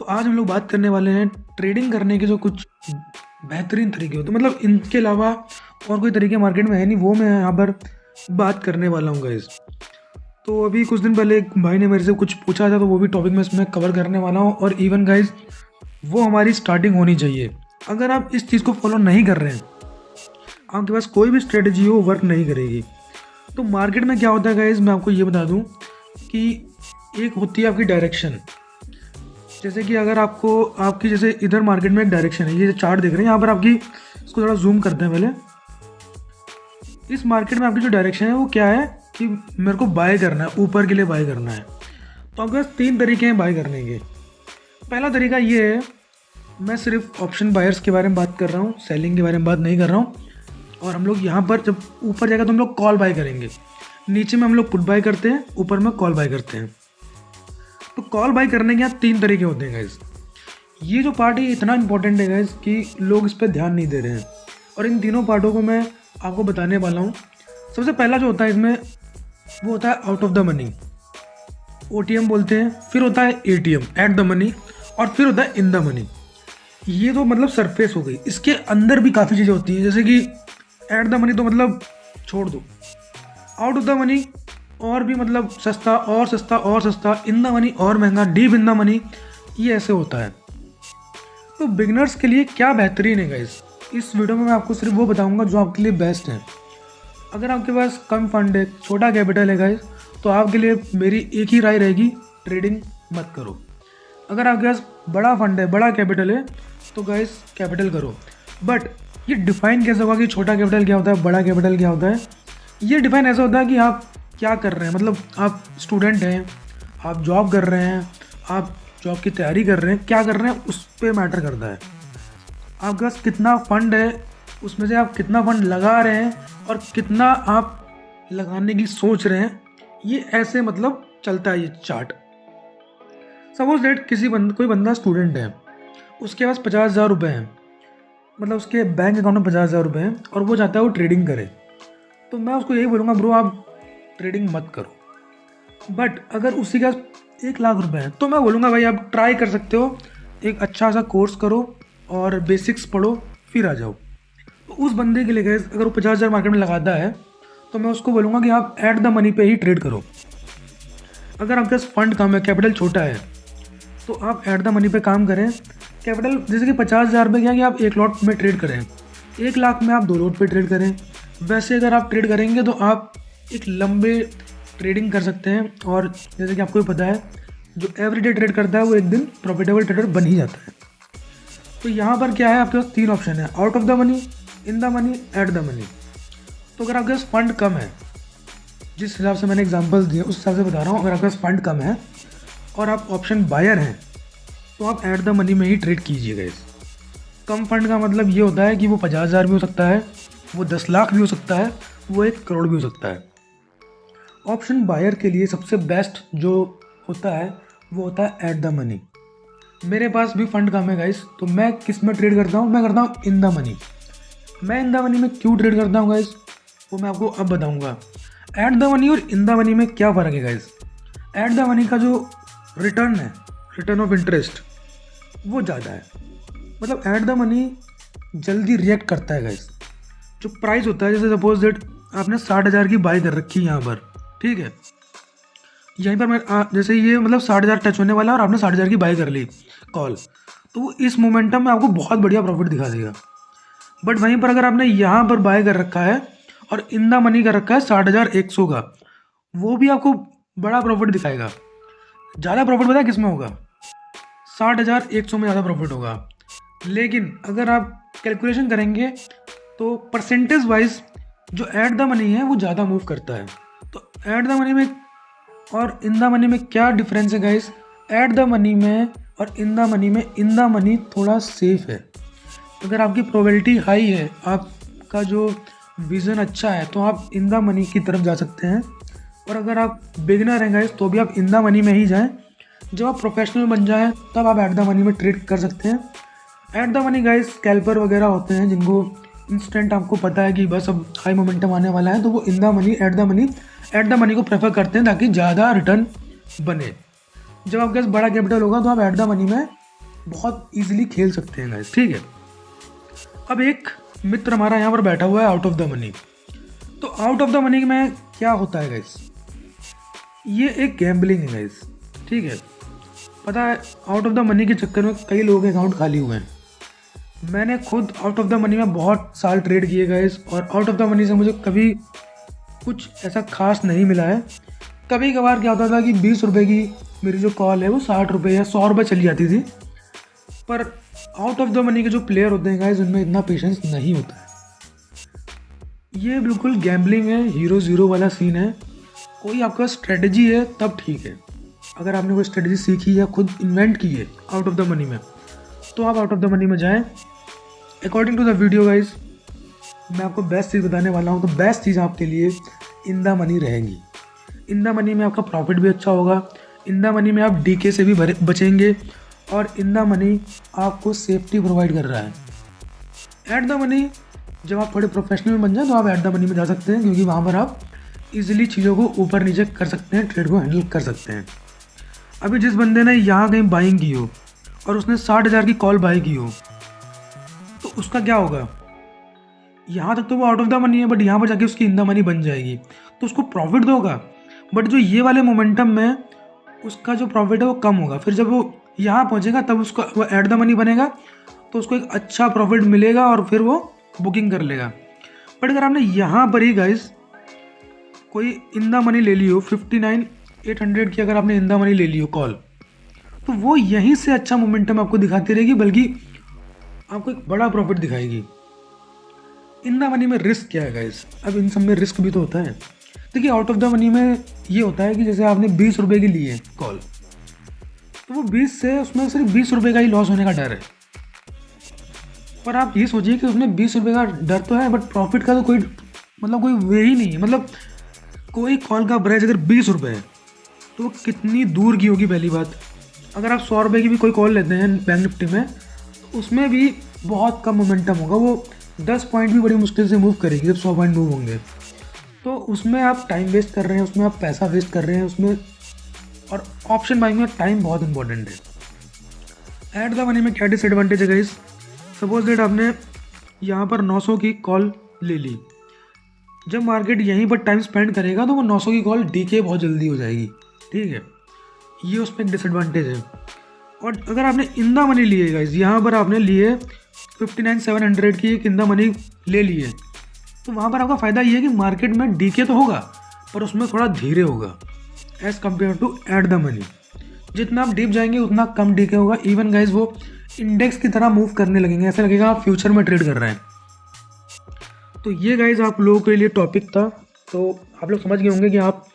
आज हम लोग बात करने वाले हैं ट्रेडिंग करने के जो कुछ बेहतरीन तरीके होते हैं, मतलब इनके अलावा और कोई तरीके मार्केट में है नहीं, वो मैं यहाँ पर बात करने वाला हूँ गाइस। तो अभी कुछ दिन पहले एक भाई ने मेरे से कुछ पूछा था, तो वो भी टॉपिक मैं इसमें कवर करने वाला हूँ। और इवन गाइस वो हमारी स्टार्टिंग होनी चाहिए। अगर आप इस चीज़ को फॉलो नहीं कर रहे हैं, आपके पास कोई भी स्ट्रेटजी हो वर्क नहीं करेगी। तो मार्केट में क्या होता है गाइस, मैं आपको ये बता दूँ कि एक होती है आपकी डायरेक्शन। जैसे कि अगर आपको आपकी जैसे इधर मार्केट में एक डायरेक्शन है, ये जो चार्ट देख रहे हैं यहाँ पर आपकी, इसको थोड़ा जूम करते हैं पहले। इस मार्केट में आपकी जो डायरेक्शन है वो क्या है कि मेरे को बाय करना है, ऊपर के लिए बाय करना है। तो आपके पास 3 तरीके हैं बाय करने के। पहला तरीका ये है, मैं सिर्फ ऑप्शन बायर्स के बारे में बात कर रहा हूँ, सेलिंग के बारे में बात नहीं कर रहा हूँ। और हम लोग यहाँ पर जब ऊपर जाएगा तो हम लोग कॉल बाय करेंगे, नीचे में हम लोग पुट बाय करते हैं, ऊपर में कॉल बाय करते हैं। तो कॉल बाय करने के यहाँ 3 तरीके होते हैं गाइज। ये जो पार्ट है इतना इंपॉर्टेंट है गाइज कि लोग इस पर ध्यान नहीं दे रहे हैं, और इन तीनों पार्टों को मैं आपको बताने वाला हूँ। सबसे पहला जो होता है इसमें वो होता है out of the money, OTM बोलते हैं। फिर होता है ATM, एट द मनी। और फिर होता है इन द मनी। ये तो मतलब सरफेस हो गई। इसके अंदर भी काफ़ी चीज़ें होती हैं, जैसे कि एट द मनी तो मतलब छोड़ दो, आउट ऑफ द मनी और भी मतलब सस्ता और सस्ता और सस्ता, इन द मनी और महंगा, डीप इन द मनी, ये ऐसे होता है। तो बिगनर्स के लिए क्या बेहतरीन है गाइस, इस वीडियो में मैं आपको सिर्फ वो बताऊंगा जो आपके लिए बेस्ट है। अगर आपके पास कम फंड है, छोटा कैपिटल है गाइस, तो आपके लिए मेरी एक ही राय रहेगी, ट्रेडिंग मत करो। अगर आपके पास बड़ा फंड है, बड़ा कैपिटल है, तो गाइस कैपिटल करो। बट ये डिफाइन कैसे होगा कि छोटा कैपिटल क्या होता है, बड़ा कैपिटल क्या होता है? ये डिफाइन ऐसा होता है कि आप क्या कर रहे हैं। मतलब आप स्टूडेंट हैं, आप जॉब कर रहे हैं, आप जॉब की तैयारी कर रहे हैं, क्या कर रहे हैं उस पर मैटर करता है। आपके पास कितना फंड है, उसमें से आप कितना फंड लगा रहे हैं और कितना आप लगाने की सोच रहे हैं, ये ऐसे मतलब चलता है ये चार्ट। सपोज दैट कोई बंदा स्टूडेंट है, उसके पास 50,000 रुपये हैं, मतलब उसके बैंक अकाउंट में 50,000 रुपये हैं, और वो चाहता है वो ट्रेडिंग करे। तो मैं उसको यही बोलूँगा, ब्रो आप ट्रेडिंग मत करो। बट अगर उसी का 1 लाख रुपए है, तो मैं बोलूँगा भाई आप ट्राई कर सकते हो, एक अच्छा सा कोर्स करो और बेसिक्स पढ़ो, फिर आ जाओ। तो उस बंदे के लिए गए, अगर वो 50,000 मार्केट में लगाता है, तो मैं उसको बोलूँगा कि आप एट द मनी पे ही ट्रेड करो। अगर आपके पास फंड कम है, कैपिटल छोटा है, तो आप एट द मनी पे काम करें। कैपिटल जैसे कि 50,000 रुपये क्या कि आप 1 लॉट में ट्रेड करें, 1 लाख में आप 2 लॉट पे ट्रेड करें। वैसे अगर आप ट्रेड करेंगे तो आप एक लंबे ट्रेडिंग कर सकते हैं। और जैसे कि आपको भी पता है, जो एवरीडे ट्रेड करता है वो एक दिन प्रॉफिटेबल ट्रेडर बन ही जाता है। तो यहाँ पर क्या है, आपके पास 3 ऑप्शन है, out of the money, in the money, eight the money. तो अगर आपके पास फंड कम है, जिस हिसाब से मैंने एग्जांपल्स दिए उस हिसाब से बता रहा हूँ, अगर आपके पास फंड कम है और आप ऑप्शन बायर हैं, तो आप एट द मनी में ही ट्रेड कीजिएगा। इस कम फंड का मतलब ये होता है कि वो 50,000 भी हो सकता है, वो 10 लाख भी हो सकता है, वो 1 करोड़ भी हो सकता है। ऑप्शन बायर के लिए सबसे बेस्ट जो होता है वो होता है एट द मनी। मेरे पास भी फंड कम है गाइस, तो मैं किस में ट्रेड करता हूँ, मैं करता हूँ इन द मनी। मैं इन द मनी में क्यों ट्रेड करता हूँ गाइस, वो मैं आपको अब बताऊँगा। एट द मनी और इन द मनी में क्या फ़र्क है गाइस? एट द मनी का जो रिटर्न है, रिटर्न ऑफ इंटरेस्ट, वो ज़्यादा है। मतलब एट द मनी जल्दी रिएक्ट करता है गाइस। जो प्राइस होता है, जैसे सपोज दैट आपने 60,000 की बाई कर रखी है यहाँ पर, ठीक है, यहीं पर मैं जैसे ये मतलब 60,000 टच होने वाला है और आपने 60,000 की बाई कर ली कॉल, तो वो इस मोमेंटम में आपको बहुत बढ़िया प्रॉफिट दिखा देगा। बट वहीं पर अगर आपने यहाँ पर बाय कर रखा है और इन द मनी कर रखा है 60,100 का, वो भी आपको बड़ा प्रॉफिट दिखाएगा। ज़्यादा प्रॉफिट पता है किस में होगा? 60,100 में ज़्यादा प्रॉफिट होगा। लेकिन अगर आप कैलकुलेशन करेंगे तो परसेंटेज वाइज जो एट द मनी है वो ज़्यादा मूव करता है। तो एट द मनी में और इन द मनी में क्या डिफरेंस है गाइस? एट द मनी में और इन द मनी में, इन द मनी थोड़ा सेफ है। अगर आपकी प्रोबेबिलिटी हाई है, आपका जो विज़न अच्छा है, तो आप इन द मनी की तरफ जा सकते हैं। और अगर आप बिगिनर हैं गाइस, तो भी आप इन द मनी में ही जाएं। जब आप प्रोफेशनल बन जाएं तब आप एट द मनी में ट्रेड कर सकते हैं। Eight the money guys scalper वगैरह होते हैं जिनको इंस्टेंट आपको पता है कि बस अब हाई मोमेंटम आने वाला है, तो वो in the money, eight the money को प्रेफर करते हैं ताकि ज़्यादा रिटर्न बने। जब आपके पास बड़ा कैपिटल होगा तो आप एट द मनी में बहुत ईजिली खेल सकते हैं गाइस, ठीक है। अब एक मित्र हमारा यहाँ पर बैठा हुआ है आउट ऑफ द मनी। तो आउट ऑफ द मनी में क्या होता है गाइस, ये एक गैम्बलिंग है गाइस, ठीक है। पता है आउट ऑफ द मनी के चक्कर में कई लोगों के अकाउंट खाली हुए हैं। मैंने खुद आउट ऑफ द मनी में बहुत साल ट्रेड किए गाइस, और आउट ऑफ द मनी से मुझे कभी कुछ ऐसा खास नहीं मिला है। कभी कभार क्या होता था कि 20 रुपये की मेरी जो कॉल है वो 60 रुपये या 100 रुपये चली जाती थी। पर आउट ऑफ द मनी के जो प्लेयर होते हैं गाइस, उनमें इतना पेशेंस नहीं होता है। ये बिल्कुल गैम्बलिंग है, हीरो ज़ीरो वाला सीन है। कोई आपका स्ट्रेटजी है तब ठीक है। अगर आपने कोई स्ट्रेटजी सीखी या खुद इन्वेंट की है आउट ऑफ द मनी में, तो आप आउट ऑफ द मनी में जाएं। According to the video guys, मैं आपको बेस्ट चीज़ बताने वाला हूँ। तो बेस्ट चीज़ आपके लिए इन द मनी रहेगी। इन द मनी में आपका प्रॉफिट भी अच्छा होगा। इन द मनी में आप डीके से भी बचेंगे, और इन द मनी आपको सेफ्टी प्रोवाइड कर रहा है। एट द मनी जब आप थोड़े प्रोफेशनल बन जाए तो आप एट द मनी में जा सकते हैं, क्योंकि वहाँ पर आप इजीली चीज़ों को ऊपर नीचे कर सकते हैं, ट्रेड को हैंडल कर सकते हैं। अभी जिस बंदे ने यहाँ कहीं बाइंग की हो और उसने 60,000 की कॉल बाई की हो, तो उसका क्या होगा? यहाँ तक तो वो आउट ऑफ द मनी है, बट यहाँ पर जाके उसकी इन द मनी बन जाएगी, तो उसको प्रॉफिट तो होगा। बट जो ये वाले मोमेंटम में उसका जो प्रॉफिट है वो कम होगा। फिर जब वो यहाँ पहुँचेगा तब उसका वो एट द मनी बनेगा, तो उसको एक अच्छा प्रॉफिट मिलेगा और फिर वो बुकिंग कर लेगा। बट अगर आपने यहाँ पर ही गाइस कोई इन द मनी ले ली हो 59,800 की, अगर आपने इन द मनी ले ली हो कॉल, तो वो यहीं से अच्छा मोमेंटम आपको दिखाती रहेगी, बल्कि आपको एक बड़ा प्रॉफिट दिखाएगी। इन द मनी में रिस्क क्या है गाइस? अब इन सब में रिस्क भी तो होता है। देखिए आउट ऑफ द मनी में ये होता है कि जैसे आपने 20 रुपये की ली है कॉल, तो वो 20 से उसमें सिर्फ 20 रुपये का ही लॉस होने का डर है। पर आप ये सोचिए कि उसमें 20 रुपये का डर तो है, बट प्रॉफिट का तो कोई कोई वे ही नहीं है। मतलब कोई कॉल का प्राइस अगर 20 रुपये है तो वो कितनी दूर की होगी पहली बात। अगर आप 100 रुपये की भी कोई कॉल लेते हैं बैंक निफ्टी में, तो उसमें भी बहुत कम मोमेंटम होगा। वो 10 पॉइंट भी बड़ी मुश्किल से मूव करेगी जब 100 पॉइंट मूव होंगे। तो उसमें आप टाइम वेस्ट कर रहे हैं, उसमें आप पैसा वेस्ट कर रहे हैं उसमें। और ऑप्शन बाइंग में टाइम बहुत इंपॉर्टेंट है। एट द मनी में क्या डिसएडवांटेज है गाइस? सपोज दैट आपने यहाँ पर 900 की कॉल ले ली, जब मार्केट यहीं पर टाइम स्पेंड करेगा तो वो 900 की कॉल डीके बहुत जल्दी हो जाएगी, ठीक है। ये उसमें एक डिसएडवांटेज है। और अगर आपने इन द मनी लिए गाइस, यहाँ पर आपने लिए 59,700 की एक इन द मनी ले लिए, तो वहाँ पर आपका फ़ायदा ये है कि मार्केट में डीके तो होगा, पर उसमें थोड़ा धीरे होगा as compare to at the money. जितना आप डीप जाएंगे उतना कम डीके होगा। इवन गाइस वो इंडेक्स की तरह मूव करने लगेंगे, ऐसा लगेगा आप फ्यूचर में ट्रेड कर रहे हैं। तो ये गाइस आप लोगों के लिए टॉपिक था। तो आप लोग समझ गए होंगे कि आप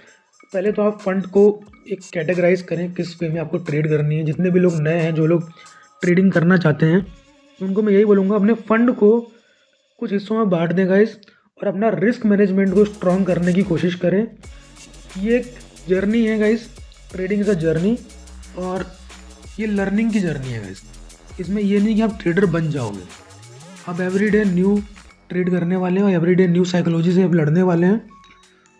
पहले तो आप फंड को एक कैटेगराइज करें किस वे में आपको ट्रेड करनी है। जितने भी लोग नए हैं, जो लोग ट्रेडिंग करना चाहते हैं, उनको मैं यही बोलूँगा, अपने फंड को कुछ हिस्सों में बांट दें गाइस, और अपना रिस्क मैनेजमेंट को स्ट्रॉन्ग करने की कोशिश करें। ये एक जर्नी है guys, trading is a journey, और ये लर्निंग की जर्नी है गाइस। इसमें ये नहीं कि आप ट्रेडर बन जाओगे, आप एवरीडे न्यू ट्रेड करने वाले हैं और एवरीडे न्यू साइकोलॉजी से आप लड़ने वाले हैं।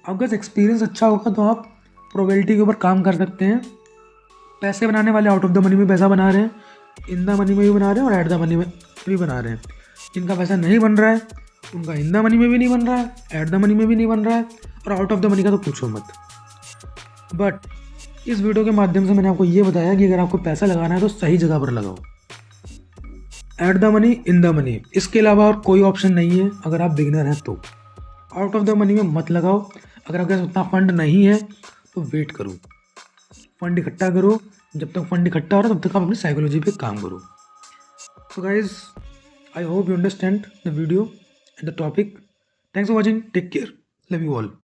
आपका एक्सपीरियंस अच्छा होगा तो आप प्रोबेबिलिटी के ऊपर काम कर सकते हैं। पैसे बनाने वाले आउट ऑफ द मनी में पैसा बना रहे हैं, इन द मनी में भी बना रहे हैं और एट द मनी में भी बना रहे हैं। जिनका पैसा नहीं बन रहा है उनका इन द मनी में भी नहीं बन रहा है, एट द मनी में भी नहीं बन रहा है, और आउट ऑफ द मनी का तो पूछो मत। बट इस वीडियो के माध्यम से मैंने आपको ये बताया कि अगर आपको पैसा लगाना है तो सही जगह पर लगाओ। Eight the money, in the money, इसके अलावा और कोई ऑप्शन नहीं है। अगर आप बिगिनर हैं तो आउट ऑफ द मनी में मत लगाओ। अगर आपके पास उतना फंड नहीं है तो वेट करो, फंड इकट्ठा करो। जब तक फंड इकट्ठा हो रहा है तब तक आप अपनी साइकोलॉजी पे काम करो। So guys, I hope you understand the video and the topic. Thanks for watching. Take care. Love you all.